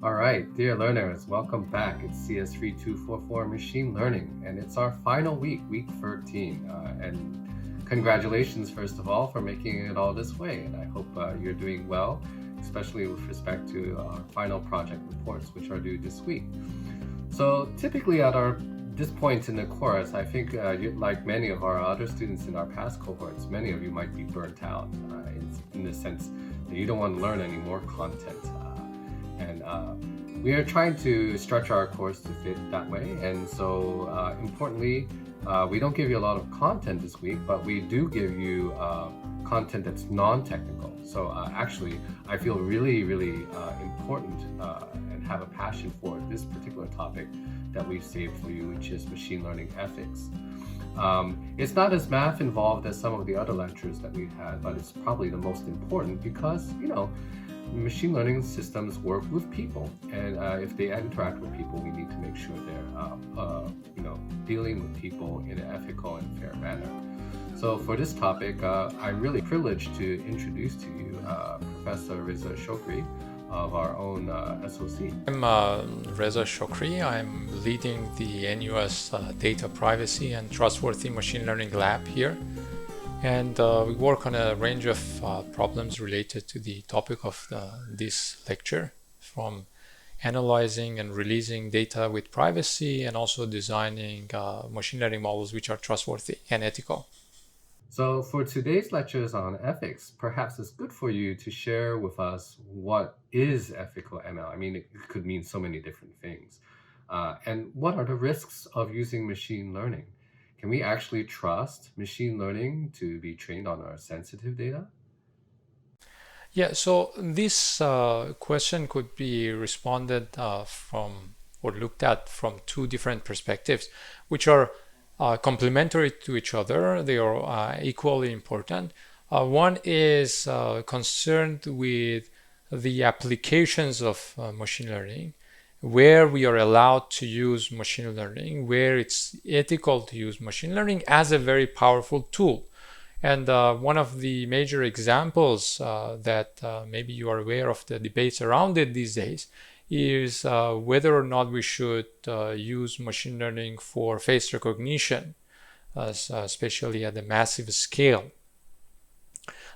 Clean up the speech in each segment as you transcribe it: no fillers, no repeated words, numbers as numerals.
All right, dear learners, welcome back. It's CS3244 Machine Learning, and it's our final week, week 13. And congratulations, first of all, for making it all this way. And I hope you're doing well, especially with respect to our final project reports, which are due this week. So typically at this point in the course, I think like many of our other students in our past cohorts, many of you might be burnt out in the sense that you don't want to learn any more content. And we are trying to structure our course to fit that way. And so importantly, we don't give you a lot of content this week, but we do give you content that's non-technical. So actually, I feel really, really important and have a passion for this particular topic that we've saved for you, which is machine learning ethics. It's not as math involved as some of the other lectures that we've had, but it's probably the most important because, machine learning systems work with people, and if they interact with people, we need to make sure they're dealing with people in an ethical and fair manner. So for this topic, I'm really privileged to introduce to you Professor Reza Shokri of our own SOC. I'm Reza Shokri. I'm leading the NUS Data Privacy and Trustworthy Machine Learning Lab here. And we work on a range of problems related to the topic of this lecture, from analyzing and releasing data with privacy and also designing machine learning models which are trustworthy and ethical. So for today's lectures on ethics, perhaps it's good for you to share with us what is ethical ML. I mean, it could mean so many different things. And what are the risks of using machine learning? Can we actually trust machine learning to be trained on our sensitive data? Yeah, so this question could be responded from or looked at from two different perspectives, which are complementary to each other. They are equally important. One is concerned with the applications of machine learning, where we are allowed to use machine learning, where it's ethical to use machine learning as a very powerful tool. And one of the major examples that maybe you are aware of the debates around it these days is whether or not we should use machine learning for face recognition, especially at a massive scale.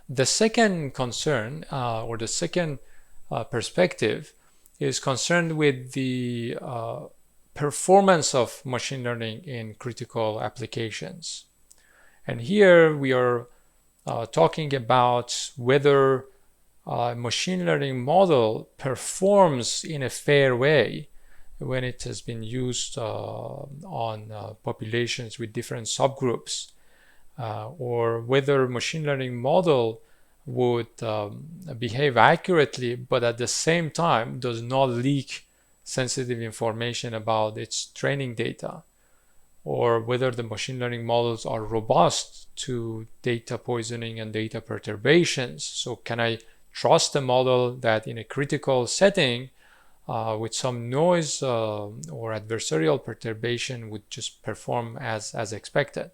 The second concern or the second perspective is concerned with the performance of machine learning in critical applications. And here we are talking about whether a machine learning model performs in a fair way when it has been used on populations with different subgroups, or whether machine learning model would behave accurately, but at the same time does not leak sensitive information about its training data, or whether the machine learning models are robust to data poisoning and data perturbations. So can I trust a model that in a critical setting with some noise or adversarial perturbation would just perform as expected?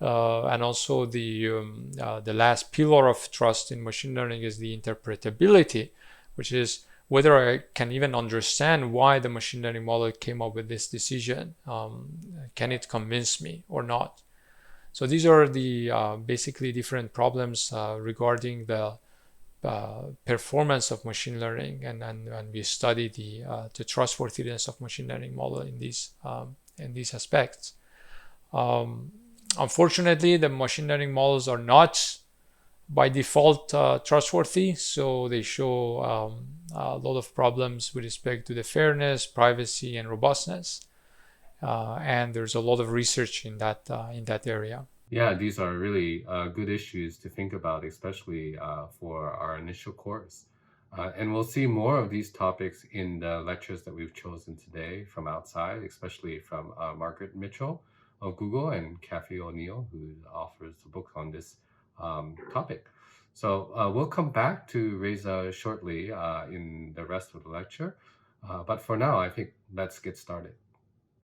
And also the last pillar of trust in machine learning is the interpretability, which is whether I can even understand why the machine learning model came up with this decision. Can it convince me or not? So these are the basically different problems regarding the performance of machine learning, and we study the trustworthiness of machine learning model in these aspects. Unfortunately, the machine learning models are not by default trustworthy, so they show a lot of problems with respect to the fairness, privacy, and robustness. And there's a lot of research in that area. Yeah, these are really good issues to think about, especially for our initial course. And we'll see more of these topics in the lectures that we've chosen today from outside, especially from Margaret Mitchell of Google and Kathy O'Neill, who offers a book on this topic. So we'll come back to Reza shortly in the rest of the lecture. But for now, I think let's get started.